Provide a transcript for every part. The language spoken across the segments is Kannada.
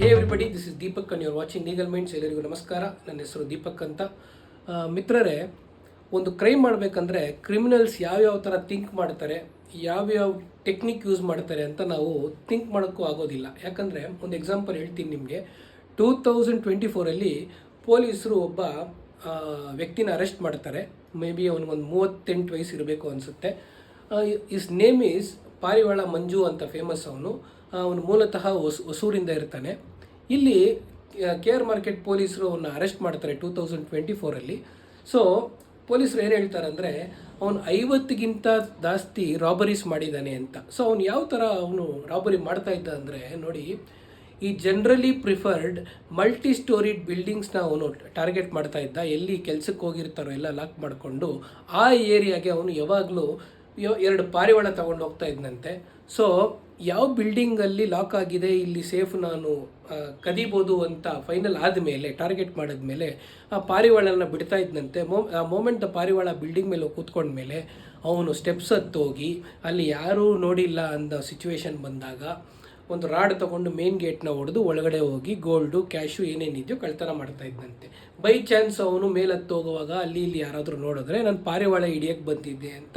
Hey everybody, this is Deepak and you're watching legal minds. ಎಲ್ಲರಿಗೂ ನಮಸ್ಕಾರ. ನನ್ನ ಹೆಸರು ದೀಪಕ್ ಅಂತ. ಮಿತ್ರರೇ, ಒಂದು ಕ್ರೈಮ್ ಮಾಡಬೇಕಂದ್ರೆ ಕ್ರಿಮಿನಲ್ಸ್ ಯಾವ್ಯಾವ ಥರ ಥಿಂಕ್ ಮಾಡ್ತಾರೆ, ಯಾವ್ಯಾವ ಟೆಕ್ನಿಕ್ ಯೂಸ್ ಮಾಡ್ತಾರೆ ಅಂತ ನಾವು ಥಿಂಕ್ ಮಾಡೋಕ್ಕೂ ಆಗೋದಿಲ್ಲ. ಯಾಕಂದರೆ ಒಂದು ಎಕ್ಸಾಂಪಲ್ ಹೇಳ್ತೀನಿ ನಿಮಗೆ. 2024 ಪೊಲೀಸರು ಒಬ್ಬ ವ್ಯಕ್ತಿನ ಅರೆಸ್ಟ್ ಮಾಡ್ತಾರೆ. ಮೇ ಬಿ ಅವನಿಗೊಂದು 38 ವಯಸ್ಸು ಇರಬೇಕು ಅನಿಸುತ್ತೆ. ಇಸ್ ನೇಮ್ ಈಸ್ ಪಾರಿವಾಳ ಮಂಜು ಅಂತ ಫೇಮಸ್. ಅವನು ಮೂಲತಃ ಹೊಸೂರಿಂದ ಇರ್ತಾನೆ. ಇಲ್ಲಿ KR ಮಾರ್ಕೆಟ್ ಪೊಲೀಸರು ಅವನ್ನ ಅರೆಸ್ಟ್ ಮಾಡ್ತಾರೆ 2024. ಸೊ ಪೊಲೀಸರು ಏನು ಹೇಳ್ತಾರೆ ಅಂದರೆ, ಅವನು 50ಗಿಂತ ಜಾಸ್ತಿ ರಾಬರೀಸ್ ಮಾಡಿದ್ದಾನೆ ಅಂತ. ಸೊ ಅವನು ಯಾವ ಥರ ರಾಬರಿ ಮಾಡ್ತಾ ಇದ್ದ ಅಂದರೆ, ನೋಡಿ, ಈ ಜನರಲಿ ಪ್ರಿಫರ್ಡ್ ಮಲ್ಟಿ ಸ್ಟೋರಿಡ್ ಬಿಲ್ಡಿಂಗ್ಸ್ನ ಅವನು ಟಾರ್ಗೆಟ್ ಮಾಡ್ತಾ ಇದ್ದ. ಎಲ್ಲಿ ಕೆಲಸಕ್ಕೆ ಹೋಗಿರ್ತಾರೋ ಎಲ್ಲ ಲಾಕ್ ಮಾಡಿಕೊಂಡು ಆ ಏರಿಯಾಗೆ ಅವನು ಯಾವಾಗಲೂ 2 ಪಾರಿವಾಳ ತಗೊಂಡು ಹೋಗ್ತಾ ಇದ್ದಂತೆ. ಸೊ ಯಾವ ಬಿಲ್ಡಿಂಗಲ್ಲಿ ಲಾಕ್ ಆಗಿದೆ, ಇಲ್ಲಿ ಸೇಫ್, ನಾನು ಕದಿಬೋದು ಅಂತ ಫೈನಲ್ ಆದಮೇಲೆ, ಟಾರ್ಗೆಟ್ ಮಾಡಿದ್ಮೇಲೆ ಆ ಪಾರಿವಾಳನ ಬಿಡ್ತಾ ಇದ್ದಂತೆ. ಆ ಮೂಮೆಂಟ್ ಪಾರಿವಾಳ ಬಿಲ್ಡಿಂಗ್ ಮೇಲೆ ಕೂತ್ಕೊಂಡ್ಮೇಲೆ ಅವನು ಸ್ಟೆಪ್ಸ್ ಹತ್ತೋಗಿ ಅಲ್ಲಿ ಯಾರೂ ನೋಡಿಲ್ಲ ಅಂದ ಸಿಚುವೇಶನ್ ಬಂದಾಗ ಒಂದು ರಾಡ್ ತೊಗೊಂಡು ಮೇನ್ ಗೇಟ್ನ ಹೊಡೆದು ಒಳಗಡೆ ಹೋಗಿ ಗೋಲ್ಡು, ಕ್ಯಾಶು ಏನೇನಿದೆಯೋ ಕಳ್ತನ ಮಾಡ್ತಾ ಇದ್ದಂತೆ. ಬೈ ಚಾನ್ಸ್ ಅವನು ಮೇಲತ್ತು ಹೋಗುವಾಗ ಅಲ್ಲಿ ಇಲ್ಲಿ ಯಾರಾದರೂ ನೋಡಿದ್ರೆ ನಾನು ಪಾರಿವಾಳ ಹಿಡಿಯೋಕ್ಕೆ ಬಂದಿದ್ದೆ ಅಂತ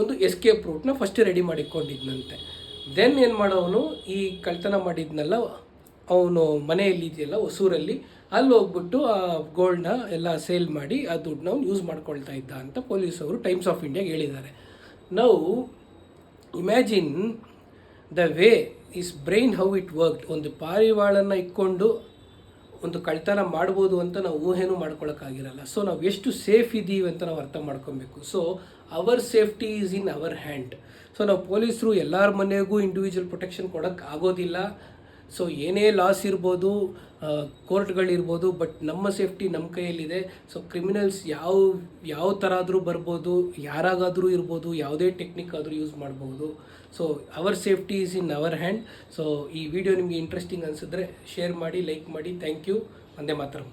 ಒಂದು ಎಸ್ಕೇಪ್ ರೂಟ್ನ ಫಸ್ಟ್ ರೆಡಿ ಮಾಡಿಕೊಂಡಿದ್ದಂತೆ. ದೆನ್ ಏನು ಮಾಡೋವನು, ಈ ಕಳ್ತನ ಮಾಡಿದ್ನೆಲ್ಲ ಅವನು ಮನೆಯಲ್ಲಿ ಇದೆಯಲ್ಲ ಹೊಸೂರಲ್ಲಿ, ಅಲ್ಲಿ ಹೋಗ್ಬಿಟ್ಟು ಆ ಗೋಲ್ಡ್ನ ಎಲ್ಲ ಸೇಲ್ ಮಾಡಿ ಆ ದುಡ್ಡನ್ನ ಅವ್ನು ಯೂಸ್ ಮಾಡ್ಕೊಳ್ತಾ ಇದ್ದ ಅಂತ ಪೊಲೀಸವರು ಟೈಮ್ಸ್ ಆಫ್ ಇಂಡಿಯಾಗೆ ಹೇಳಿದ್ದಾರೆ. ನಾವು imagine the way is brain how it work. ಒಂದು ಪಾರಿವಾಳನ ಇಟ್ಕೊಂಡು ಒಂದು ಕಳ್ತನ ಮಾಡ್ಬೋದು ಅಂತ ನಾವು ಊಹೆನೂ ಮಾಡ್ಕೊಳಕ್ಕಾಗಿರಲ್ಲ. ಸೊ ನಾವು ಎಷ್ಟು ಸೇಫ್ ಇದ್ದೀವಿ ಅಂತ ನಾವು ಅರ್ಥ ಮಾಡ್ಕೊಬೇಕು. So our safety is in our hand. So ನಾವು ಪೊಲೀಸರು ಎಲ್ಲರ ಮನೆಗೂ ಇಂಡಿವಿಜುವಲ್ ಪ್ರೊಟೆಕ್ಷನ್ ಕೊಡೋಕ್ಕೆ ಆಗೋದಿಲ್ಲ. ಸೊ ಏನೇ ಲಾಸ್ ಇರ್ಬೋದು, ಕೋರ್ಟ್ಗಳಿರ್ಬೋದು, ಬಟ್ ನಮ್ಮ ಸೇಫ್ಟಿ ನಮ್ಮ ಕೈಯಲ್ಲಿದೆ. ಸೊ ಕ್ರಿಮಿನಲ್ಸ್ ಯಾವ ಥರ ಆದರೂ ಬರ್ಬೋದು, ಯಾರಾಗಾದರೂ ಇರ್ಬೋದು, ಯಾವುದೇ ಟೆಕ್ನಿಕ್ ಆದರೂ ಯೂಸ್ ಮಾಡ್ಬೋದು. So our safety is in our hand. So ಈ ವಿಡಿಯೋ ನಿಮಗೆ ಇಂಟ್ರೆಸ್ಟಿಂಗ್ ಅನಿಸಿದ್ರೆ ಶೇರ್ ಮಾಡಿ, ಲೈಕ್ ಮಾಡಿ. Thank you. ವಂದೇ ಮಾತರಂ.